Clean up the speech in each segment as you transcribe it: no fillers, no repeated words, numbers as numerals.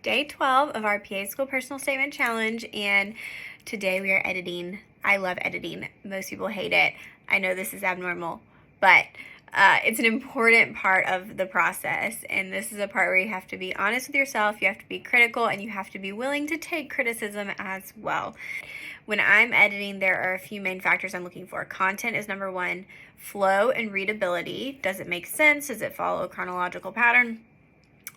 Day 12 of our PA School Personal Statement Challenge, and today we are editing. I love editing. Most people hate it. I know this is abnormal, but it's an important part of the process, and this is a part where you have to be honest with yourself, you have to be critical, and you have to be willing to take criticism as well. When I'm editing, there are a few main factors I'm looking for. Content is number one. Flow and readability. Does it make sense? Does it follow a chronological pattern?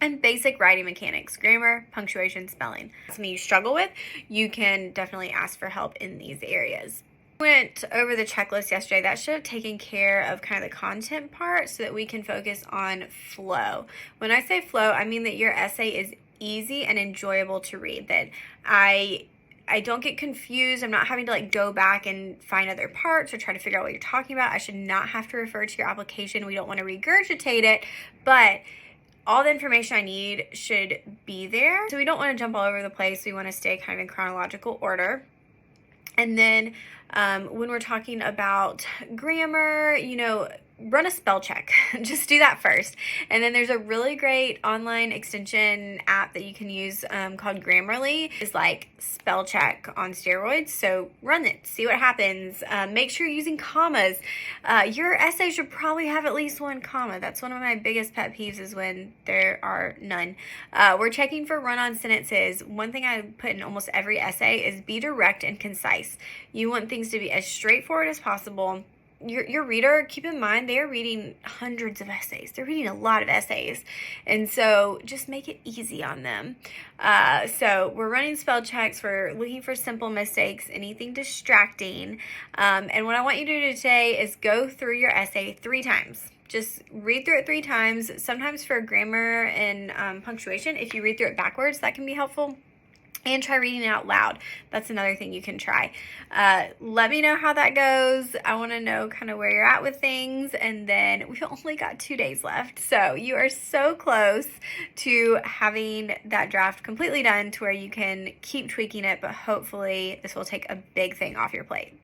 And basic writing mechanics, grammar, punctuation, spelling. Something you struggle with, you can definitely ask for help in these areas. We went over the checklist yesterday. That should have taken care of kind of the content part so that we can focus on flow. When I say flow, I mean that your essay is easy and enjoyable to read, that I don't get confused. I'm not having to go back and find other parts or try to figure out what you're talking about. I should not have to refer to your application. We don't want to regurgitate it, but all the information I need should be there. So we don't want to jump all over the place. We want to stay kind of in chronological order. And then when we're talking about grammar, run a spell check. Just do that first. And then there's a really great online extension app that you can use called Grammarly. It's like spell check on steroids. So run it, see what happens. Make sure you're using commas. Your essay should probably have at least one comma. That's one of my biggest pet peeves, is when there are none. We're checking for run-on sentences. One thing I put in almost every essay is be direct and concise. You want things to be as straightforward as possible. Your reader, keep in mind, they are reading hundreds of essays. They're reading a lot of essays. And so just make it easy on them. So we're running spell checks. We're looking for simple mistakes, anything distracting. And what I want you to do today is go through your essay 3 times. Just read through it 3 times. Sometimes for grammar and punctuation, if you read through it backwards, that can be helpful. And try reading it out loud. That's another thing you can try. Let me know how that goes. I want to know kind of where you're at with things. And then we've only got 2 days left. So you are so close to having that draft completely done to where you can keep tweaking it. But hopefully this will take a big thing off your plate.